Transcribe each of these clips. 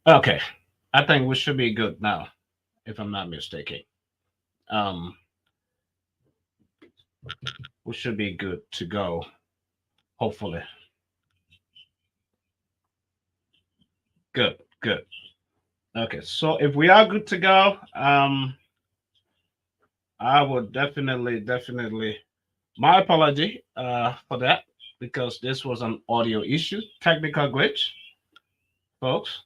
Okay, I think we should be good now, if I'm not mistaken. Um, we should be good to go. Hopefully, good, good. Okay, so if we are good to go, I would definitely. My apology, for that because this was an audio issue, technical glitch, folks.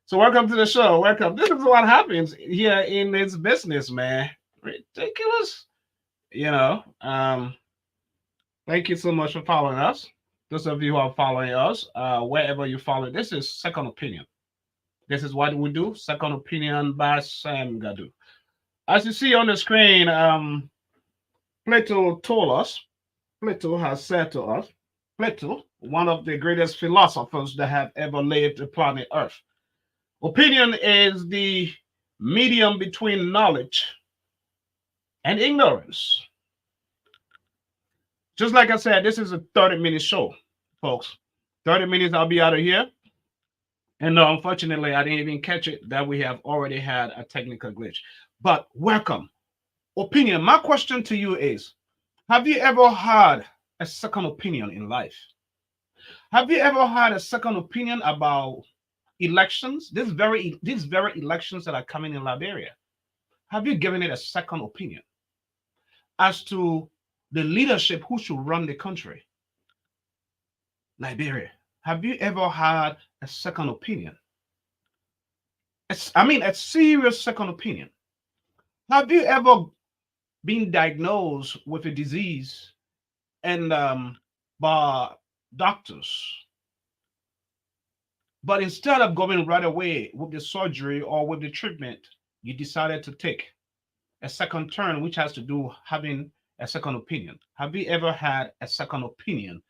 So welcome to the show. Welcome. This is what happens here in this business, man. Ridiculous. You know. Thank you so much for following us. Those of you who are following us, wherever you follow, this is Second Opinion. This is what we do. Second Opinion by Sam Gadu. As you see on the screen, Plato told us. Plato has said to us. Plato, one of the greatest philosophers that have ever lived upon the earth. Opinion is the medium between knowledge and ignorance. Just like I said, this is a 30-minute show, folks. 30 minutes, I'll be out of here. And no, unfortunately, I didn't even catch it that we have already had a technical glitch. But welcome. Opinion. My question to you is, have you ever had a second opinion in life? Have you ever had a second opinion about elections? These very elections that are coming in Liberia. Have you given it a second opinion as to the leadership who should run the country? Liberia. Have you ever had a second opinion? I mean, a serious second opinion. Have you ever been diagnosed with a disease and by doctors, but instead of going right away with the surgery or with the treatment, you decided to take a second turn, which has to do having a second opinion? Have you ever had a second opinion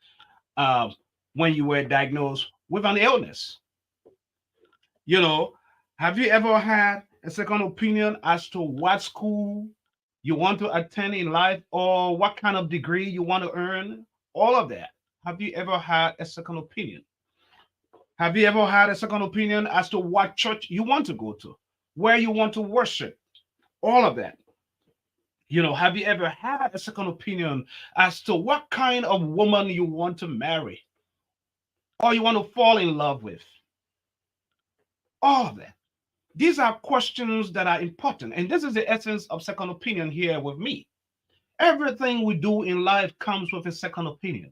uh, when you were diagnosed with an illness? You know, have you ever had a second opinion as to what school you want to attend in life or what kind of degree you want to earn? All of that. Have you ever had a second opinion? Have you ever had a second opinion as to what church you want to go to, where you want to worship? All of that. Have you ever had a second opinion as to what kind of woman you want to marry or you want to fall in love with? All of that. These are questions that are important. And this is the essence of second opinion here with me. Everything we do in life comes with a second opinion.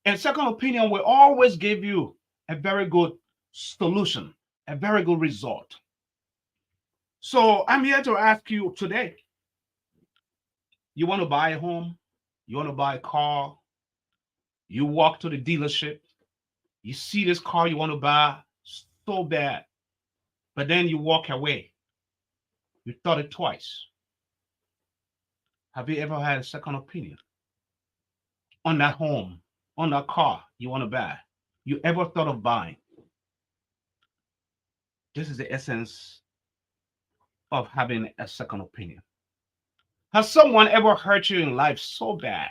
And second opinion will always give you a very good solution, a very good result. So I'm here to ask you today, you want to buy a home? You want to buy a car? You walk to the dealership, you see this car you want to buy so bad, but then you walk away. You thought it twice. Have you ever had a second opinion on that home, on that car you want to buy? You ever thought of buying? This is the essence of having a second opinion. Has someone ever hurt you in life so bad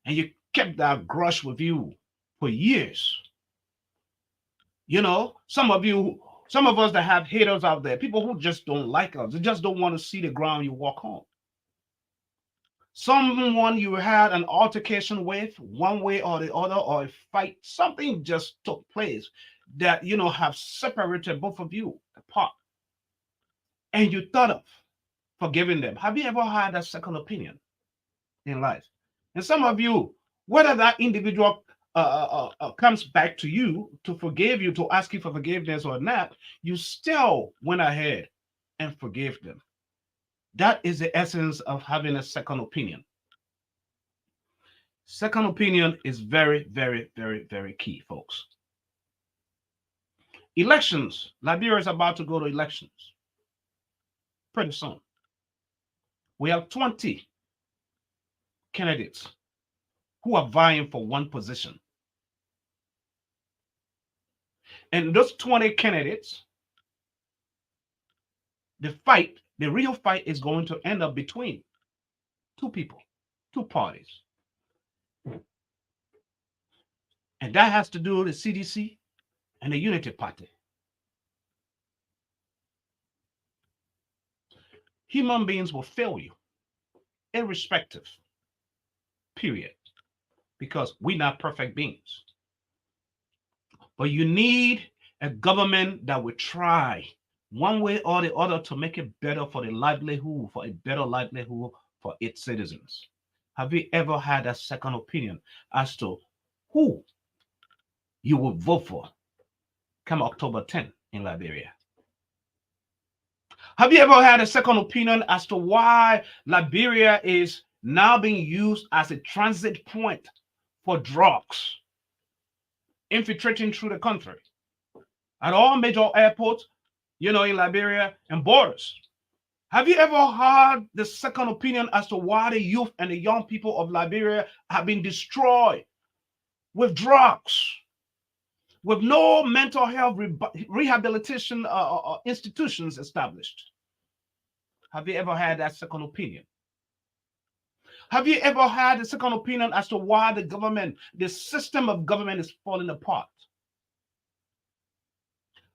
and you kept that grudge with you for years? Some of us that have haters out there, people who just don't like us, they just don't want to see the ground you walk on. Someone you had an altercation with, one way or the other, or a fight, something just took place that have separated both of you apart, and you thought of forgiving them. Have you ever had a second opinion in life? And some of you, whether that individual comes back to you to forgive you, to ask you for forgiveness or not, you still went ahead and forgave them. That is the essence of having a second opinion. Second opinion is very, very, very, very key, folks. Elections. Liberia is about to go to elections pretty soon. We have 20 candidates who are vying for one position. And those 20 candidates, the real fight is going to end up between two people, two parties. And that has to do with the CDC, and the Unity Party. Human beings will fail you, irrespective, period, because we're not perfect beings. But you need a government that will try one way or the other to make it better for the livelihood, for a better livelihood for its citizens. Have you ever had a second opinion as to who you will vote for come October 10th in Liberia? Have you ever had a second opinion as to why Liberia is now being used as a transit point for drugs infiltrating through the country? At all major airports, in Liberia and borders. Have you ever had the second opinion as to why the youth and the young people of Liberia have been destroyed with drugs, with no mental health rehabilitation institutions established? Have you ever had that second opinion? Have you ever had a second opinion as to why the government, the system of government is falling apart?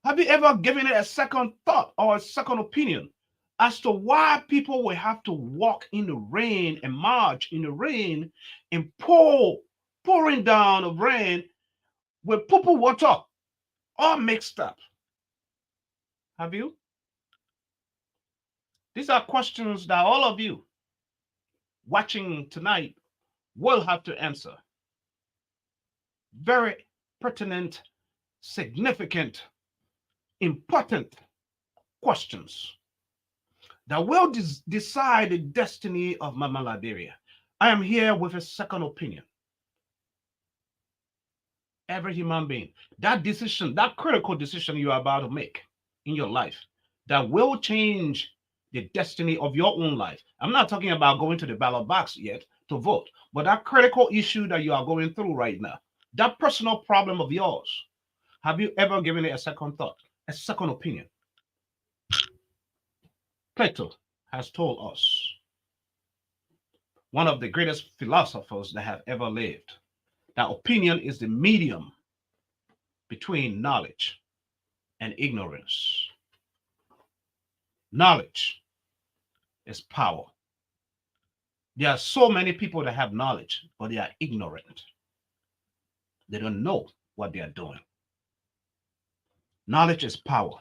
Have you ever given it a second thought or a second opinion as to why people will have to walk in the rain and march in the rain and pouring down of rain with poo water all mixed up? Have you? These are questions that all of you watching tonight will have to answer. Very pertinent, significant, important questions that will decide the destiny of Mama Liberia. I am here with a second opinion. Every human being, that decision, that critical decision you are about to make in your life, that will change the destiny of your own life. I'm not talking about going to the ballot box yet to vote, but that critical issue that you are going through right now, that personal problem of yours, have you ever given it a second thought, a second opinion? Plato has told us, one of the greatest philosophers that have ever lived, that opinion is the medium between knowledge and ignorance. Knowledge is power. There are so many people that have knowledge, but they are ignorant. They don't know what they are doing. Knowledge is power.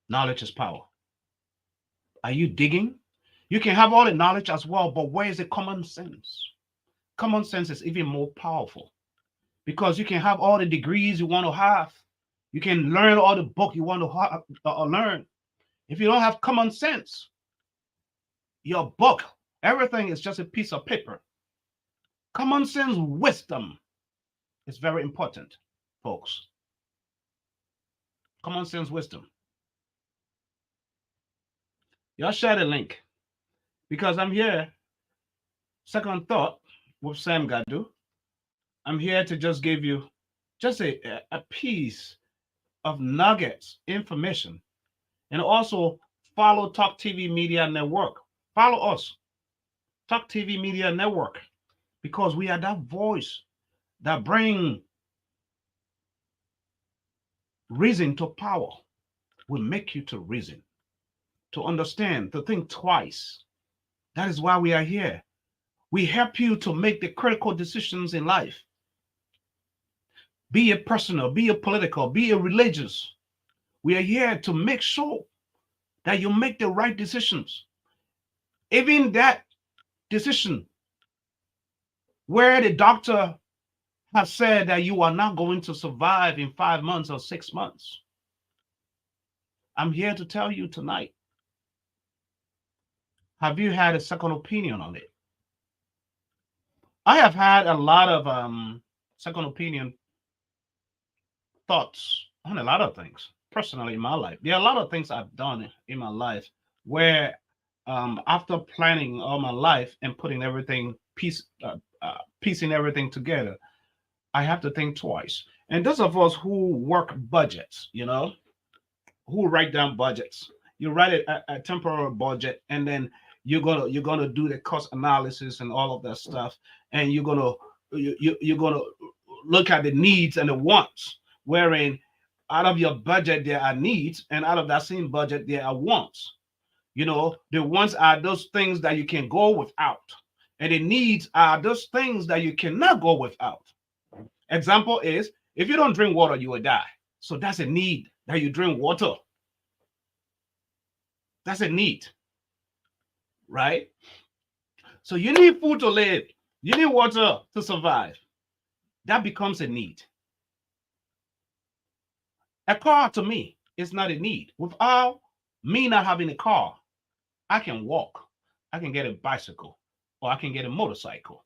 Knowledge is power. Are you digging? You can have all the knowledge as well, but where is the common sense? Common sense is even more powerful because you can have all the degrees you want to have. You can learn all the book you want to learn. If you don't have common sense, your book, everything is just a piece of paper. Common sense wisdom is very important, folks. Common sense wisdom. Y'all share the link because I'm here. Second thought with Sam Gadu. I'm here to just give you just a piece of nuggets, information, and also follow Talk TV Media Network. Follow us, Talk TV Media Network, because we are that voice that bring reason to power. We make you to reason, to understand, to think twice. That is why we are here. We help you to make the critical decisions in life. Be it personal, be it political, be it religious. We are here to make sure that you make the right decisions. Even that decision where the doctor has said that you are not going to survive in 5 months or 6 months. I'm here to tell you tonight. Have you had a second opinion on it? I have had a lot of second opinion thoughts on a lot of things personally in my life. There are a lot of things I've done in my life where after planning all my life and putting everything piecing everything together, I have to think twice. And those of us who work budgets, who write down budgets, you write a temporary budget, and then you're gonna do the cost analysis and all of that stuff, and you're gonna you're going to look at the needs and the wants, wherein out of your budget there are needs, and out of that same budget there are wants. The wants are those things that you can go without, and the needs are those things that you cannot go without. Example is, if you don't drink water, you will die. So that's a need, that you drink water. That's a need, right? So you need food to live. You need water to survive. That becomes a need. A car to me is not a need. Without me not having a car, I can walk, I can get a bicycle, or I can get a motorcycle.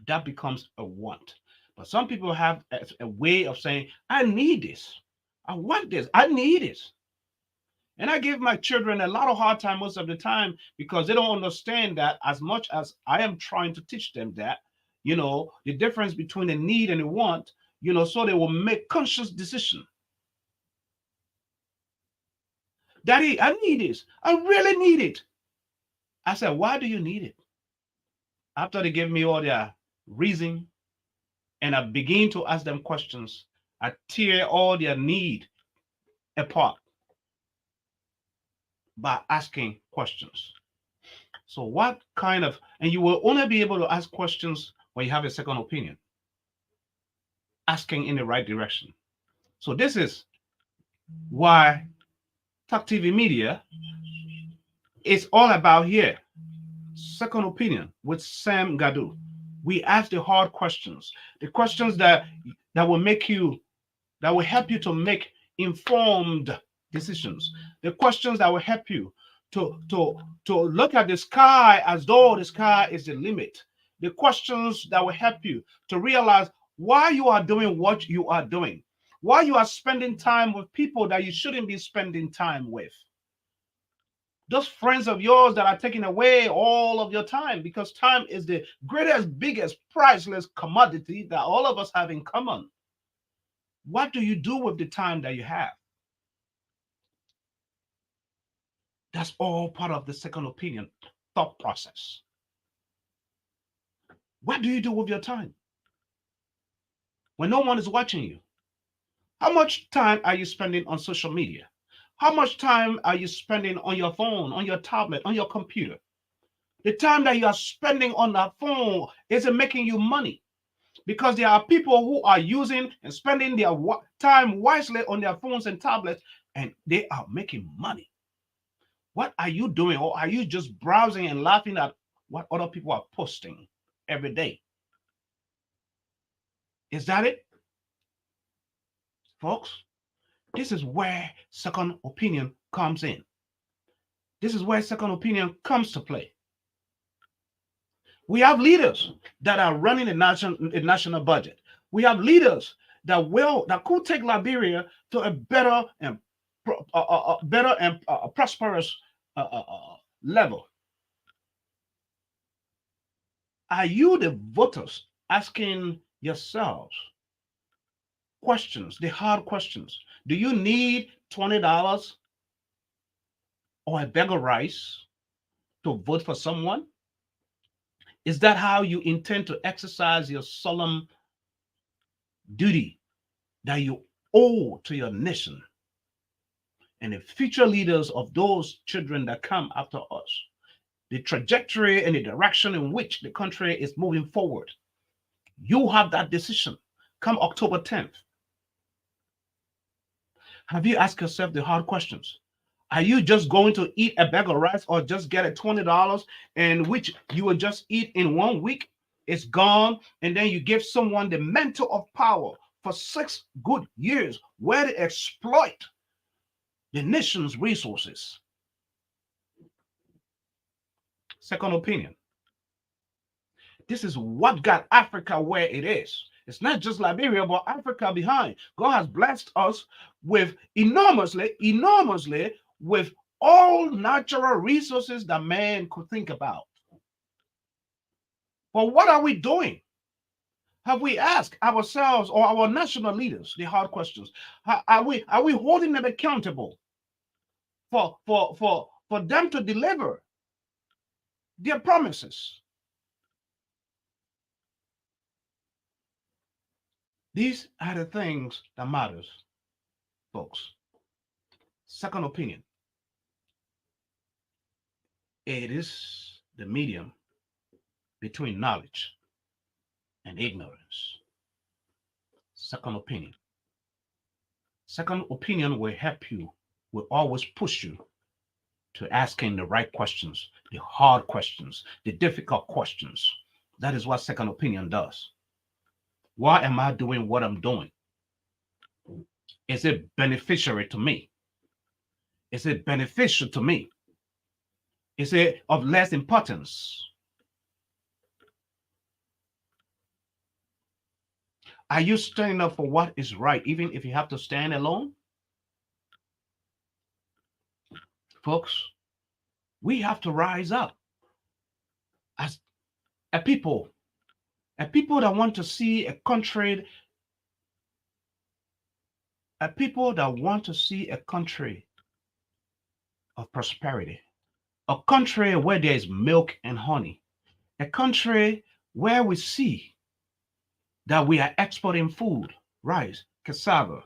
That becomes a want. But some people have a way of saying, I need this. I want this. I need this. And I give my children a lot of hard time most of the time, because they don't understand that as much as I am trying to teach them that, the difference between a need and a want, so they will make conscious decision. Daddy, I need this. I really need it. I said, why do you need it? After they give me all their reason, and I begin to ask them questions, I tear all their need apart by asking questions. So what kind of, and you will only be able to ask questions when you have a second opinion, asking in the right direction. So this is why Talk TV Media is all about here. Second opinion with Sam Gadu. We ask the hard questions, the questions that will make you, that will help you to make informed decisions, the questions that will help you to look at the sky as though the sky is the limit, the questions that will help you to realize why you are doing what you are doing, why you are spending time with people that you shouldn't be spending time with, those friends of yours that are taking away all of your time, because time is the greatest, biggest, priceless commodity that all of us have in common. What do you do with the time that you have? That's all part of the second opinion thought process. What do you do with your time when no one is watching you? How much time are you spending on social media? How much time are you spending on your phone, on your tablet, on your computer? The time that you are spending on that phone isn't making you money, because there are people who are using and spending their time wisely on their phones and tablets, and they are making money. What are you doing? Or are you just browsing and laughing at what other people are posting every day? Is that it? Folks, this is where second opinion comes in. This is where second opinion comes to play. We have leaders that are running a national budget. We have leaders that could take Liberia to a better and prosperous level. Are you, the voters, asking yourselves questions, the hard questions? Do you need $20 or a bag of rice to vote for someone? Is that how you intend to exercise your solemn duty that you owe to your nation and the future leaders of those children that come after us? The trajectory and the direction in which the country is moving forward. You have that decision come October 10th. Have you asked yourself the hard questions? Are you just going to eat a bag of rice, or just get a $20 and which you will just eat in 1 week? It's gone, and then you give someone the mantle of power for 6 good years where they exploit the nation's resources. Second opinion. This is what got Africa where it is. It's not just Liberia, but Africa behind. God has blessed us with enormously with all natural resources that man could think about. But what are we doing? Have we asked ourselves or our national leaders the hard questions? Are we holding them accountable for them to deliver their promises? These are the things that matters, folks. Second opinion. It is the medium between knowledge and ignorance. Second opinion. Second opinion will help you, will always push you to asking the right questions, the hard questions, the difficult questions. That is what second opinion does. Why am I doing what I'm doing? Is it beneficiary to me? Is it beneficial to me? Is it of less importance? Are you standing up for what is right, even if you have to stand alone? Folks, we have to rise up as a people that want to see a country, a people that want to see a country of prosperity, a country where there is milk and honey, a country where we see that we are exporting food, rice, cassava,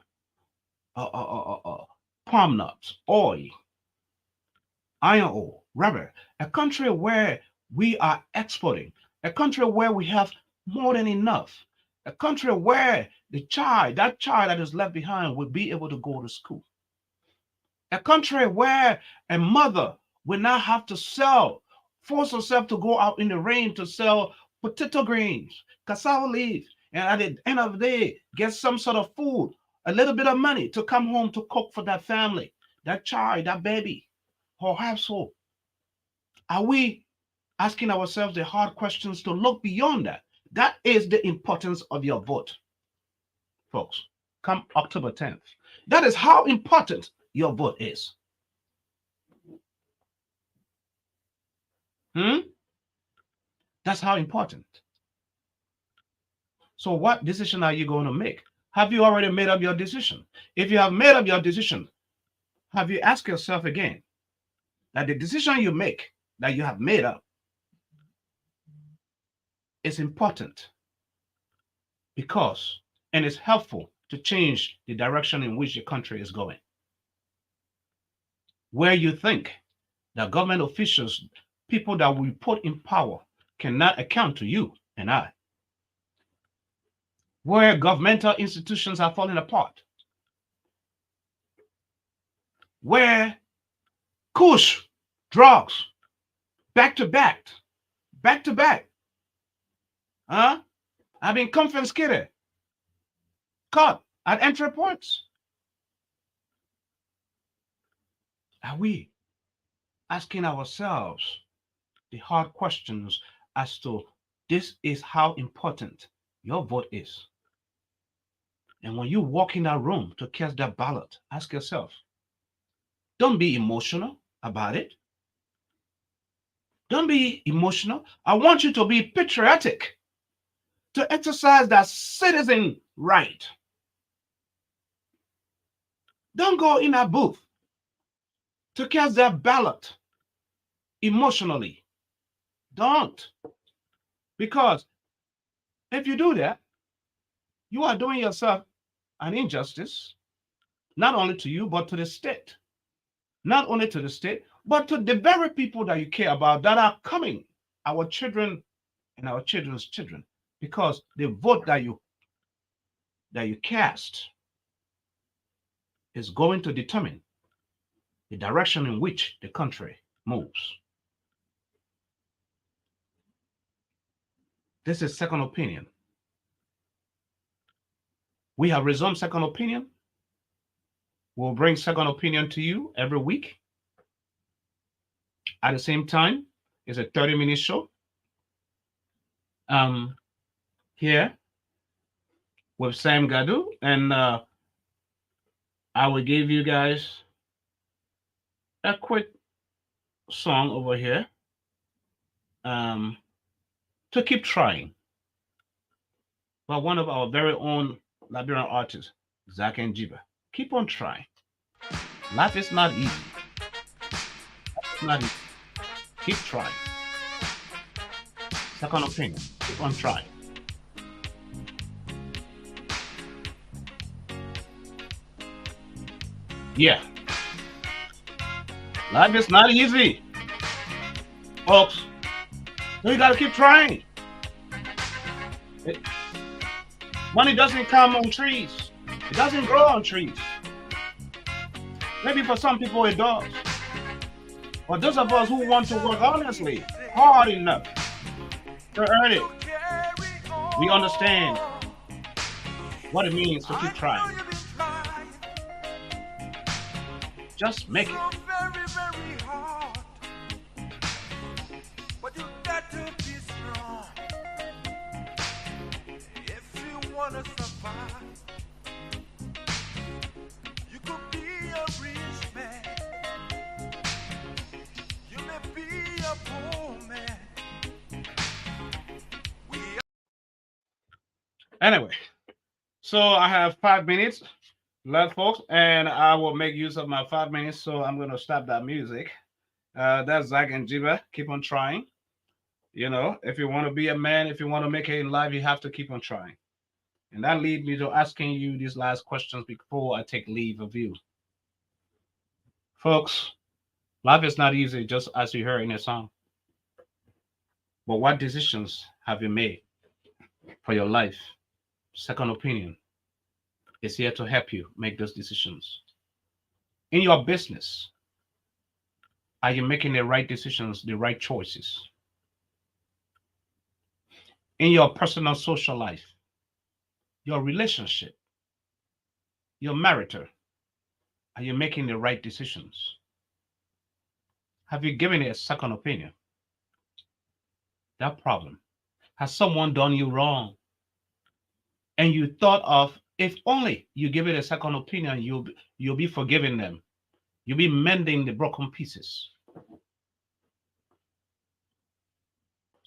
palm nuts, oil, iron ore, rubber, a country where we are exporting, a country where we have more than enough, a country where that child that is left behind will be able to go to school, a country where a mother will not have to force herself to go out in the rain to sell potato greens, cassava leaves, and at the end of the day, get some sort of food, a little bit of money to come home to cook for that family, that child, that baby, or household. Are we asking ourselves the hard questions to look beyond that? That is the importance of your vote, folks. Come October 10th. That is how important your vote is. That's how important. So what decision are you going to make? Have you already made up your decision? If you have made up your decision, have you asked yourself again that the decision you make, that you have made up, is important because, and it's helpful to change the direction in which the country is going? Where you think that government officials, people that we put in power, cannot account to you and I. Where governmental institutions are falling apart. Where kush, drugs, back to back, have been confiscated, caught at entry points. Are we asking ourselves the hard questions as to this is how important your vote is? And when you walk in that room to cast that ballot, ask yourself, don't be emotional about it. Don't be emotional. I want you to be patriotic, to exercise that citizen right. Don't go in a booth to cast that ballot emotionally. Don't. Because if you do that, you are doing yourself an injustice, not only to you, but to the state. Not only to the state, but to the very people that you care about that are coming, our children and our children's children, because the vote that you cast is going to determine the direction in which the country moves. This is second opinion. We have resumed second opinion. We'll bring second opinion to you every week. At the same time, it's a 30-minute show. Here with Sam Gadu, and I will give you guys a quick song over here to keep trying by one of our very own Liberian artists, Zach Njiba. Keep on trying. Life is not easy. It's not easy. Keep trying. Second opinion. Keep on trying. Yeah, life is not easy, folks. So you gotta keep trying. It, money doesn't come on trees. It doesn't grow on trees. Maybe for some people it does. But those of us who want to work honestly, hard enough to earn it, we understand what it means to keep trying. Just make it. Anyway, so I have 5 minutes left, folks, and I will make use of my 5 minutes. So I'm going to stop that music. That's Zach and Jiba. Keep on trying. You know, if you want to be a man, if you want to make it in life, you have to keep on trying. And that leads me to asking you these last questions before I take leave of you. Folks, life is not easy, just as you heard in the song. But what decisions have you made for your life? Second opinion is here to help you make those decisions. In your business, are you making the right decisions, the right choices? In your personal social life, your relationship, your marital, are you making the right decisions? Have you given it a second opinion? That problem. Has someone done you wrong? And you thought of if only you give it a second opinion, you'll be forgiving them. You'll be mending the broken pieces.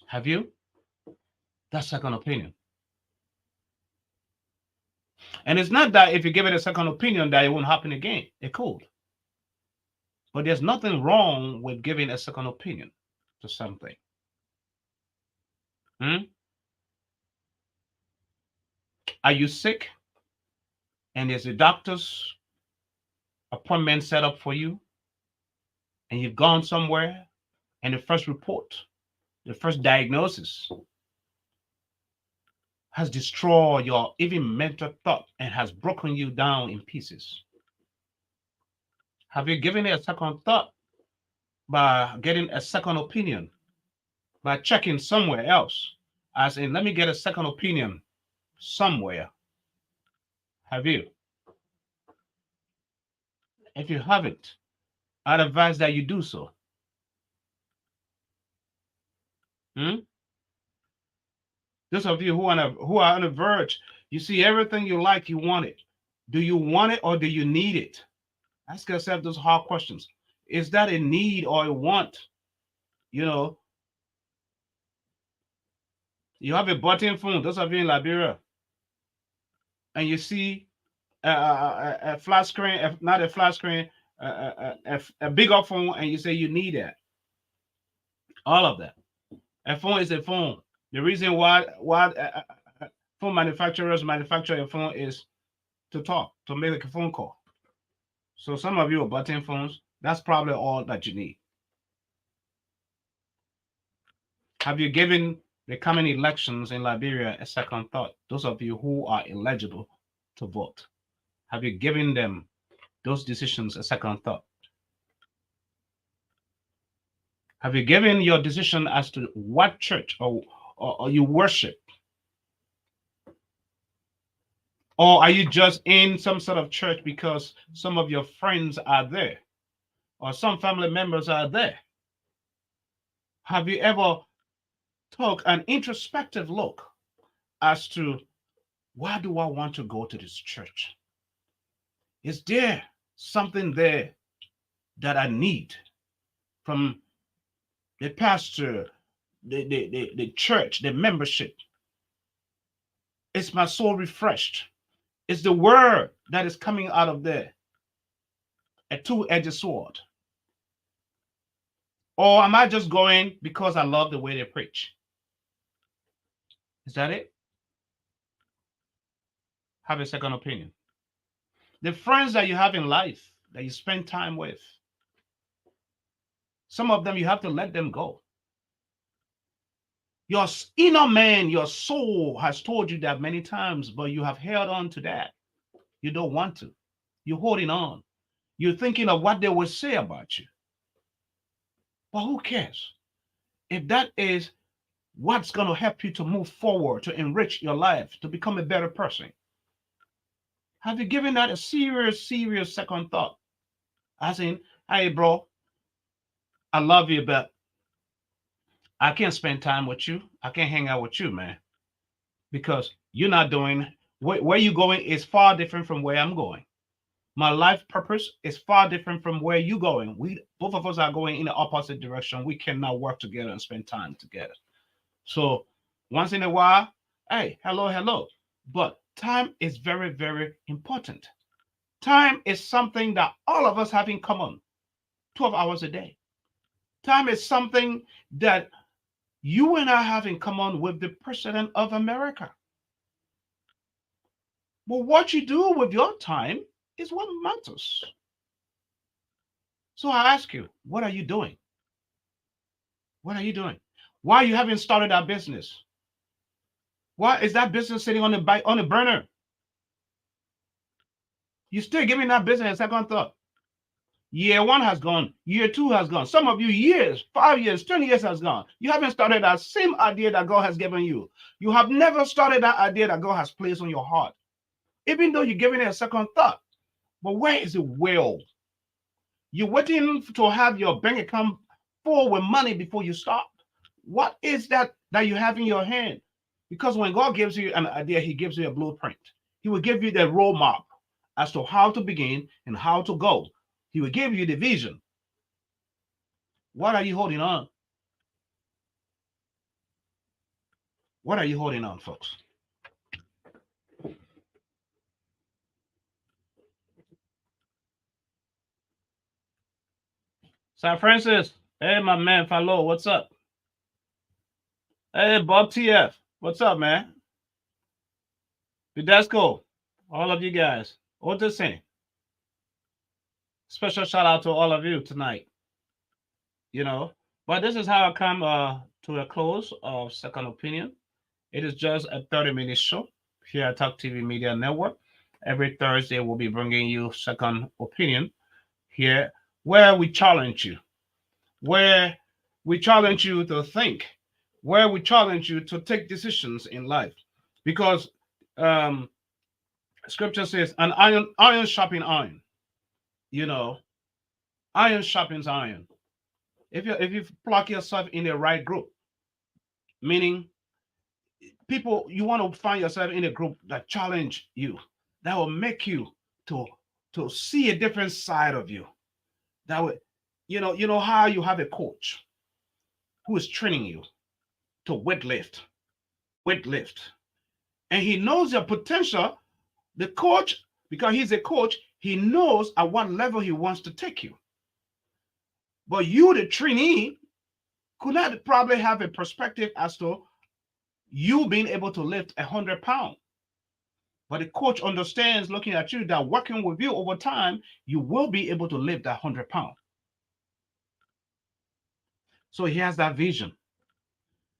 Have you? That second opinion. And it's not that if you give it a second opinion that it won't happen again. It could. But there's nothing wrong with giving a second opinion to something. Hmm? Are you sick and there's a doctor's appointment set up for you and you've gone somewhere and the first report, the first diagnosis has destroyed your even mental thought and has broken you down in pieces? Have you given it a second thought by getting a second opinion, by checking somewhere else? As in, let me get a second opinion somewhere. Have you? If you haven't, I'd advise that you do so. Hmm? Those of you who are on the verge, you see everything you like, you want it. Do you want it or do you need it? Ask yourself those hard questions. Is that a need or a want? You know, you have a button phone, those of you in Liberia, and you see a flat screen, not a flat screen, a bigger phone, and you say you need that. All of that. A phone is a phone. The reason why phone manufacturers manufacture a phone is to talk, to make a phone call. So some of you are button phones. That's probably all that you need. Have you given the coming elections in Liberia a second thought? Those of you who are eligible to vote, have you given them those decisions a second thought? Have you given your decision as to what church or you worship? Or are you just in some sort of church because some of your friends are there or some family members are there? Have you ever took an introspective look as to why do I want to go to this church? Is there something there that I need from the pastor, the church, the membership? Is my soul refreshed? Is the word that is coming out of there a two-edged sword? Or am I just going because I love the way they preach? Is that it? Have a second opinion. The friends that you have in life, that you spend time with. Some of them you have to let them go. Your inner man, your soul has told you that many times, but you have held on to that. You don't want to. You're holding on. You're thinking of what they will say about you. But who cares? If that is what's going to help you to move forward, to enrich your life, to become a better person, have you given that a serious, serious second thought? As in, hey, bro, I love you, but I can't spend time with you. I can't hang out with you, man, because you're not doing where you're going is far different from where I'm going. My life purpose is far different from where you're going. We both of us are going in the opposite direction. We cannot work together and spend time together. So once in a while, hey, hello, hello. But time is very, very important. Time is something that all of us have in common. 12 hours a day. Time is something that you and I have in common with the President of America. But what you do with your time is what matters. So I ask you, what are you doing? What are you doing? Why you haven't started that business? Why is that business sitting on the burner? You still giving that business a second thought. Year one has gone. Year two has gone. Some of you years, 5 years, 20 years has gone. You haven't started that same idea that God has given you. You have never started that idea that God has placed on your heart. Even though you're giving it a second thought. But where is the will? You're waiting to have your bank account full with money before you start. What is that you have in your hand? Because when God gives you an idea, he gives you a blueprint. He will give you the roadmap as to how to begin and how to go. He will give you the vision. What are you holding on? What are you holding on, folks? Sir Francis, hey, my man, Fallo, what's up? Hey, Bob TF, what's up, man? Bidesco, all of you guys. Otising. Special shout out to all of you tonight. You know, but this is how I come to a close of Second Opinion. It is just a 30-minute show here at Talk TV Media Network. Every Thursday, we'll be bringing you Second Opinion here, where we challenge you, where we challenge you to think, where we challenge you to take decisions in life. Because scripture says, an iron sharpens iron. You know, iron sharpens iron. If you plug yourself in the right group, meaning people, you want to find yourself in a group that challenge you, that will make you to see a different side of you. That would, you know how you have a coach who is training you to weightlift, and he knows your potential. The coach, because he's a coach, he knows at what level he wants to take you. But you, the trainee, could not probably have a perspective as to you being able to lift 100 pounds. But the coach understands, looking at you, that working with you over time, you will be able to lift that 100 pounds. So he has that vision.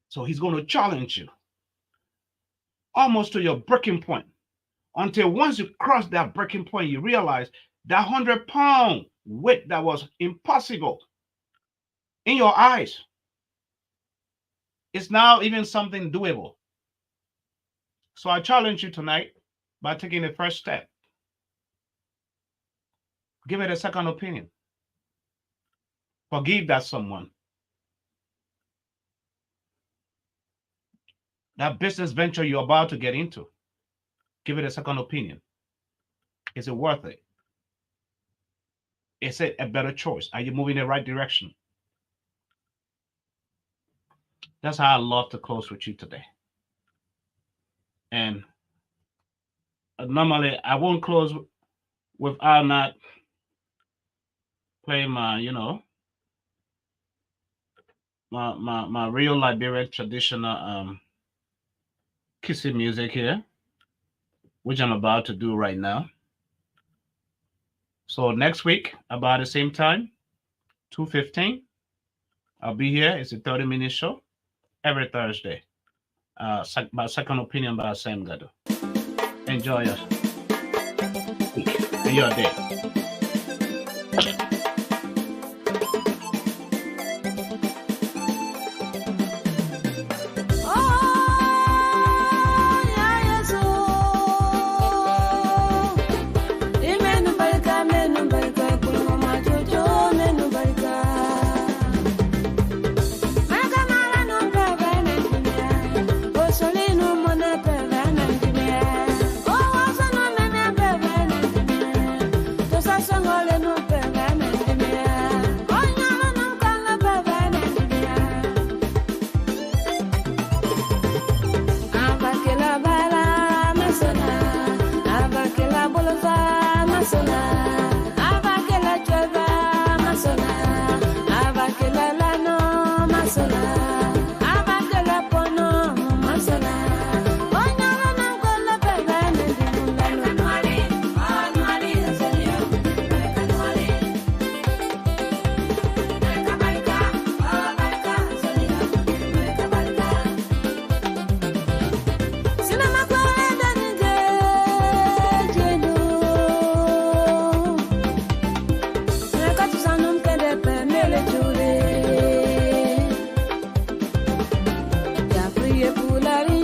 So he's going to challenge you almost to your breaking point, until once you cross that breaking point, you realize that 100-pound weight that was impossible in your eyes is now even something doable. So I challenge you tonight by taking the first step. Give it a second opinion. Forgive that someone. That business venture you're about to get into, give it a second opinion. Is it worth it? Is it a better choice? Are you moving in the right direction? That's how I love to close with you today. And normally I won't close without not playing my, my real Liberian traditional kissing music here, which I'm about to do right now. So next week, about the same time, 2:15, I'll be here. It's a 30-minute show every Thursday. By Second Opinion by Sam Gado. Enjoy your week and your day.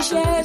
Share,